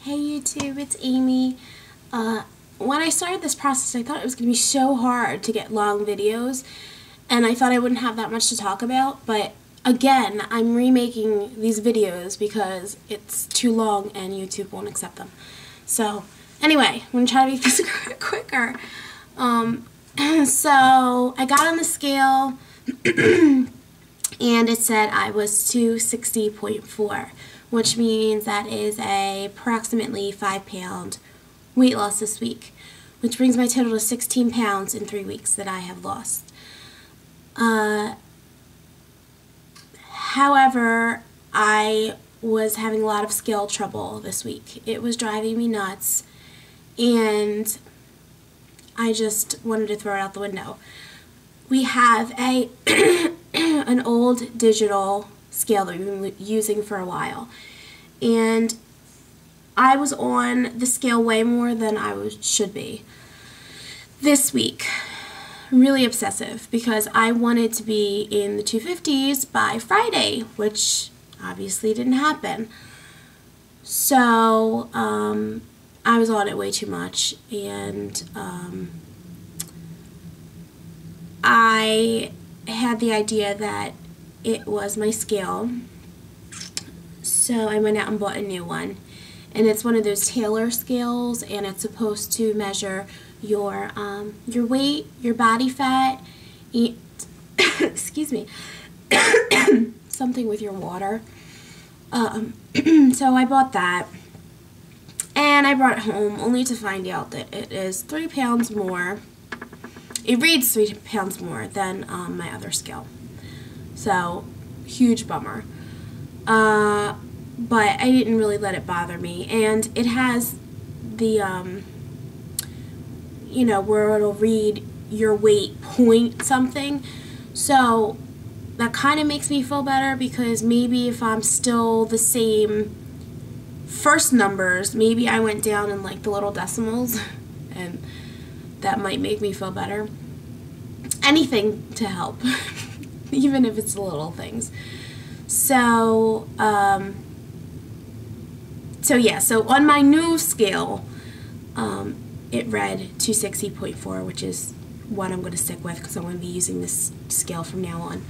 Hey YouTube, it's Amy. When I started this process, I thought it was going to be so hard to get long videos, and I thought I wouldn't have that much to talk about, but again, I'm remaking these videos because it's too long and YouTube won't accept them. So, anyway, I'm going to try to make this quicker. So, I got on the scale, and it said I was 260.4. which means that is approximately 5-pound weight loss this week, which brings my total to 16 pounds in 3 weeks that I have lost. However, I was having a lot of scale trouble this week. It was driving me nuts, and I just wanted to throw it out the window. We have an old digital scale that we've been using for a while, and I was on the scale way more than I should be this week. Really obsessive because I wanted to be in the 250s by Friday, which obviously didn't happen. So I was on it way too much, and I had the idea that it was my scale, so I went out and bought a new one, and it's one of those Taylor scales, and it's supposed to measure your weight, your body fat, and excuse me, something with your water. So I bought that, and I brought it home only to find out that it is 3 pounds more. It reads 3 pounds more than my other scale. So, huge bummer. But I didn't really let it bother me. And it has the, you know, where it'll read your weight point something. So, that kind of makes me feel better, because maybe if I'm still the same first numbers, maybe I went down in like the little decimals, and that might make me feel better. Anything to help. Even if it's the little things. So, so on my new scale, it read 260.4, which is what I'm going to stick with because I'm going to be using this scale from now on.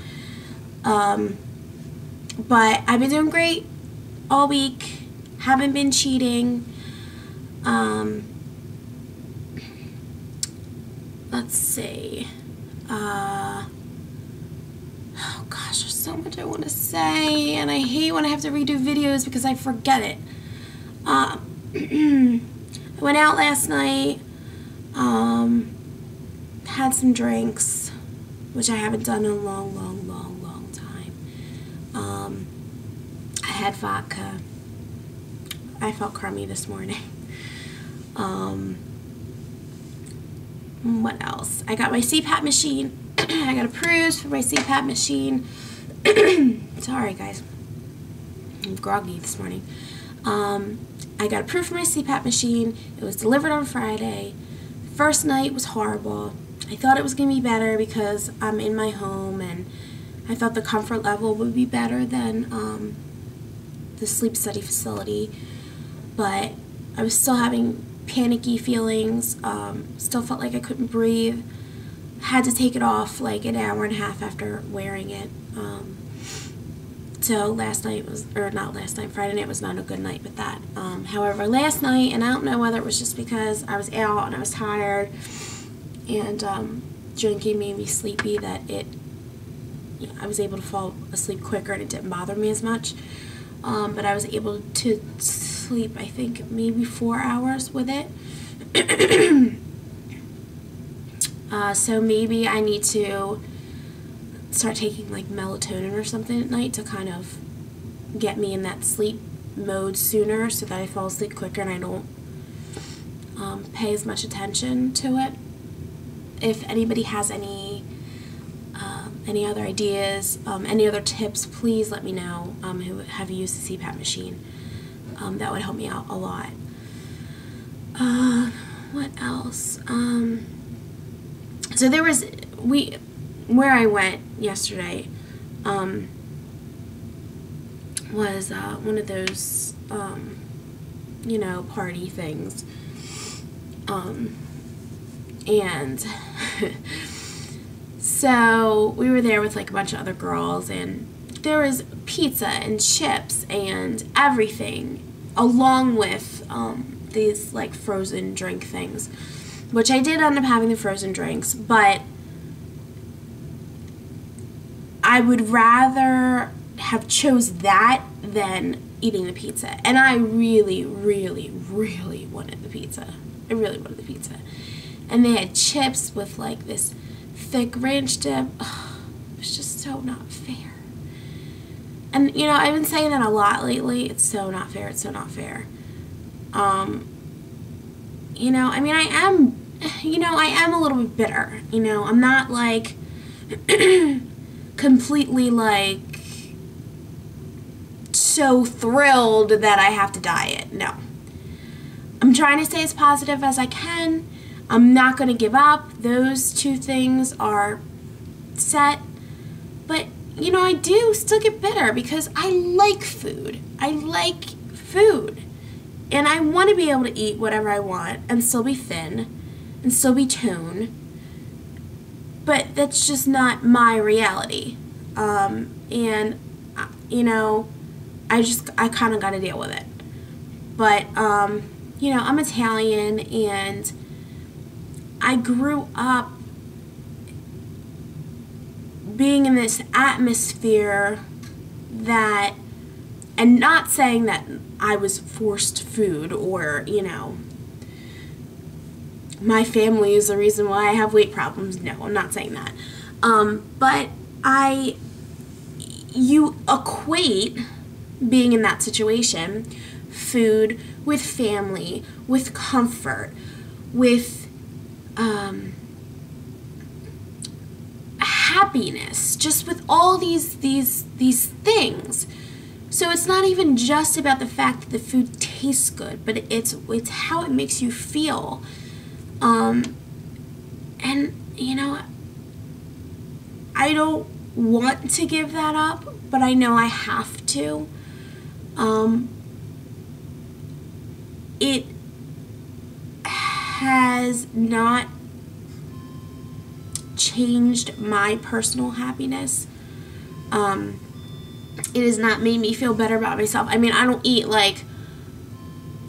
But I've been doing great all week. Haven't been cheating. Let's see. Oh gosh, there's so much I want to say, and I hate when I have to redo videos because I forget it. I went out last night, had some drinks, which I haven't done in a long time. I had vodka. I felt crummy this morning. What else? I got my cpap machine. I got approved for my cpap machine. Sorry guys, I'm groggy this morning. I got approved for my cpap machine. It was delivered on Friday. The first night was horrible. I thought it was going to be better because I'm in my home, and I thought the comfort level would be better than the sleep study facility, but I was still having panicky feelings. Still felt like I couldn't breathe. Had to take it off like an hour and a half after wearing it. So last night was, or not last night, Friday night was not a good night with that. However, last night, and I don't know whether it was just because I was out and I was tired, and drinking made me sleepy, that I was able to fall asleep quicker and it didn't bother me as much. But I was able to sleep, I think, maybe 4 hours with it. So maybe I need to start taking like melatonin or something at night to kind of get me in that sleep mode sooner, so that I fall asleep quicker and I don't pay as much attention to it. If anybody has any other ideas, any other tips, please let me know, who have used the cpap machine. That would help me out a lot. What else? So there was, where I went yesterday, was one of those you know, party things. And so we were there with like a bunch of other girls, and there was pizza and chips and everything, along with these like frozen drink things, which I did end up having the frozen drinks, but I would rather have chose that than eating the pizza. And I really, really, really wanted the pizza. I really wanted the pizza. And they had chips with like this thick ranch dip. Ugh, it was just so not fair. And, you know, I've been saying that a lot lately. It's so not fair. It's so not fair. You know, I mean, I am a little bit bitter. You know, I'm not like completely like so thrilled that I have to diet. No. I'm trying to stay as positive as I can. I'm not going to give up. Those two things are set. But, you know, I do still get bitter because I like food. I like food. And I want to be able to eat whatever I want and still be thin and still be toned. But that's just not my reality. And, you know, I kind of got to deal with it. But, you know, I'm Italian, and I grew up being in this atmosphere that, and not saying that I was forced food or, you know, my family is the reason why I have weight problems. No, I'm not saying that. But you equate being in that situation, food, with family, with comfort, with happiness, just with all these things. So it's not even just about the fact that the food tastes good, but it's how it makes you feel. And you know, I don't want to give that up, but I know I have to. It has not changed my personal happiness. It has not made me feel better about myself. I mean, I don't eat like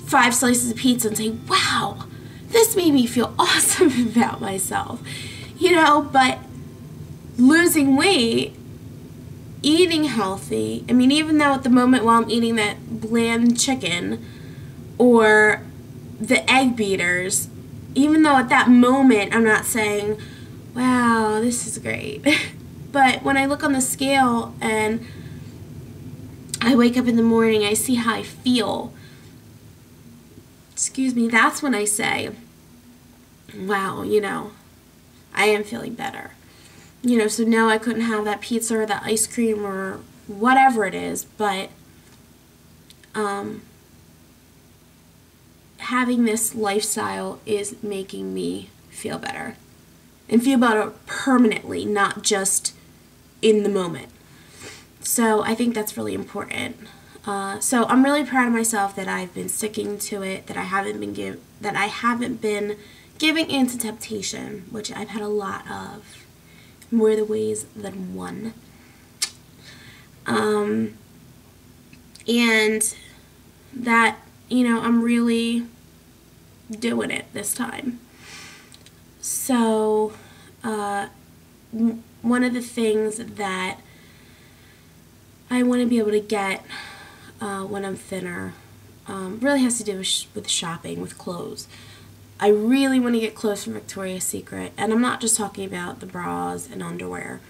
5 slices of pizza and say, wow, this made me feel awesome about myself. You know, but losing weight, eating healthy, I mean, even though at the moment while I'm eating that bland chicken or the egg beaters, even though at that moment I'm not saying, wow, this is great. But when I look on the scale and I wake up in the morning, I see how I feel, excuse me, that's when I say, wow, you know, I am feeling better. You know, so no, I couldn't have that pizza or that ice cream or whatever it is, but having this lifestyle is making me feel better. And feel better permanently, not just in the moment. So I think that's really important. So I'm really proud of myself that I've been sticking to it, that I haven't been giving in to temptation, which I've had a lot of, more the ways than one. And that, you know, I'm really doing it this time. So, one of the things that I want to be able to get when I'm thinner really has to do with shopping, with clothes. I really want to get clothes from Victoria's Secret, and I'm not just talking about the bras and underwear.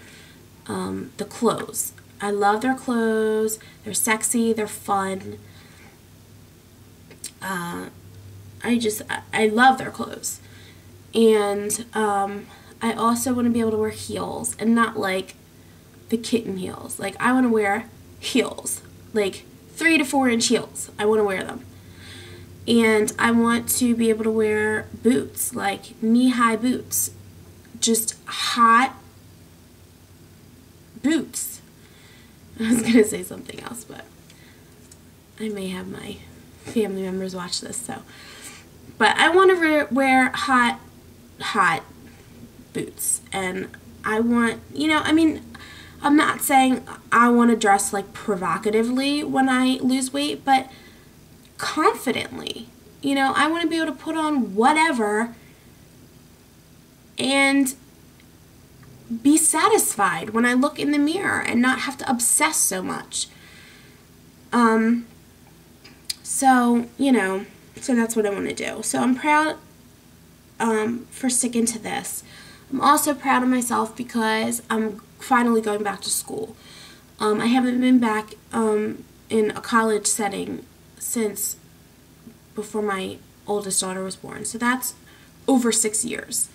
The clothes. I love their clothes. They're sexy. They're fun. I love their clothes. And I also want to be able to wear heels, and not like the kitten heels. Like, I want to wear heels, like 3 to 4 inch heels. I want to wear them. And I want to be able to wear boots, like knee-high boots. Just hot boots. I was going to say something else, but I may have my family members watch this, so. But I want to wear hot boots, and I want, I mean, I'm not saying I want to dress like provocatively when I lose weight, but confidently. I want to be able to put on whatever and be satisfied when I look in the mirror and not have to obsess so much. So that's what I want to do. So I'm proud for sticking to this. I'm also proud of myself because I'm finally going back to school. I haven't been back in a college setting since before my oldest daughter was born. So that's over 6 years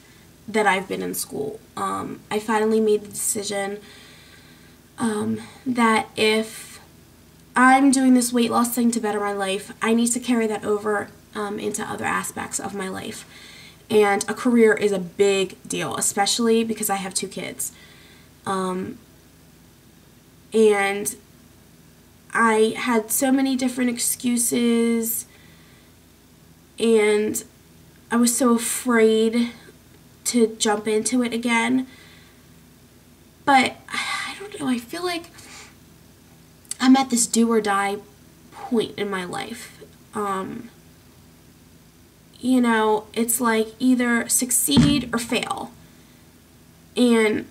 that I've been in school. I finally made the decision that if I'm doing this weight loss thing to better my life, I need to carry that over into other aspects of my life. And a career is a big deal, especially because I have 2 kids. And I had so many different excuses, and I was so afraid to jump into it again. But I don't know, I feel like I'm at this do or die point in my life. It's like either succeed or fail. And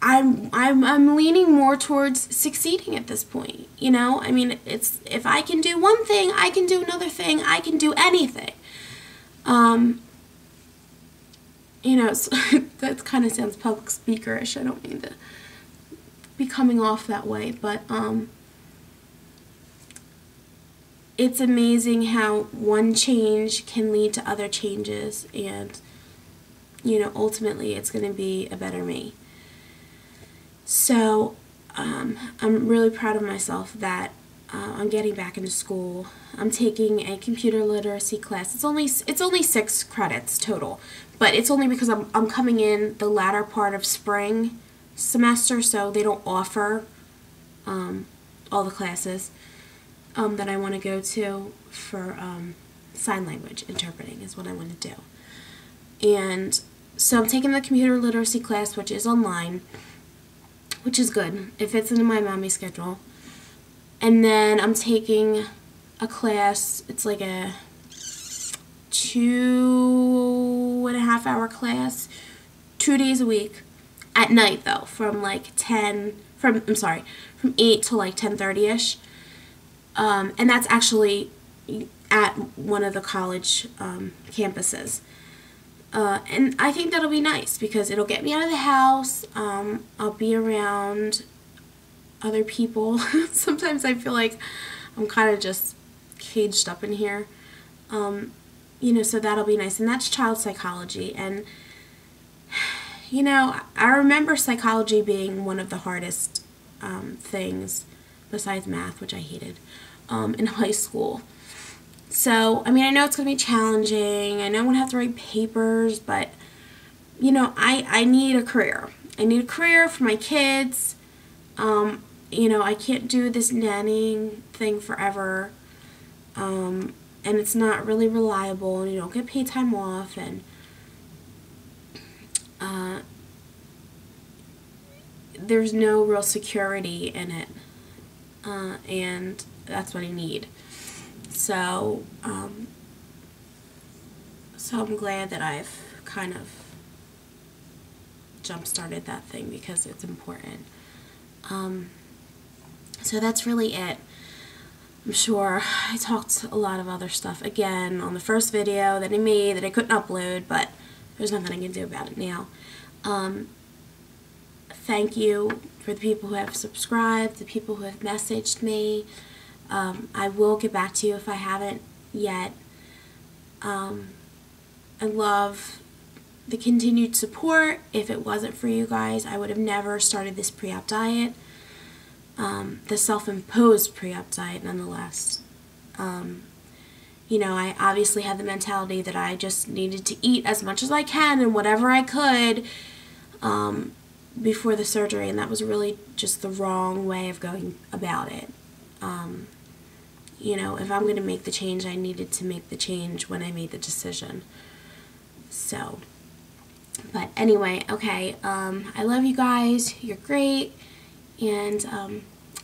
I'm leaning more towards succeeding at this point. I mean, it's, if I can do one thing, I can do another thing, I can do anything. That kind of sounds public speakerish. I don't mean to be coming off that way, but it's amazing how one change can lead to other changes, and ultimately it's going to be a better me. So I'm really proud of myself that I'm getting back into school. I'm taking a computer literacy class. It's only 6 credits total, but it's only because I'm coming in the latter part of spring semester, so they don't offer all the classes that I want to go to for sign language interpreting is what I want to do. And so I'm taking the computer literacy class, which is online, which is good. It fits into my mommy schedule. And then I'm taking a class, it's like a 2.5-hour class, 2 days a week, at night though, from 8 to 10:30ish. And that's actually at one of the college campuses. And I think that'll be nice because it'll get me out of the house. I'll be around other people. Sometimes I feel like I'm kind of just caged up in here. So that'll be nice. And that's child psychology. And, I remember psychology being one of the hardest things, besides math, which I hated, in high school. So, I mean, I know it's going to be challenging. I know I'm going to have to write papers, but, I need a career. I need a career for my kids. I can't do this nannying thing forever. And it's not really reliable, and you don't get paid time off, and there's no real security in it. And that's what I need. So I'm glad that I've kind of jump-started that thing because it's important. So that's really it. I'm sure I talked a lot of other stuff again on the first video that I made that I couldn't upload, but there's nothing I can do about it now. Thank you for the people who have subscribed, the people who have messaged me. I will get back to you if I haven't yet. I love the continued support. If it wasn't for you guys, I would have never started this pre-op diet. The self-imposed pre-op diet, nonetheless. I obviously had the mentality that I just needed to eat as much as I can and whatever I could before the surgery, and that was really just the wrong way of going about it. you know, if I'm going to make the change, I needed to make the change when I made the decision. So, but anyway, okay, I love you guys. You're great. And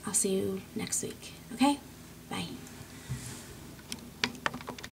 I'll see you next week. Okay? Bye.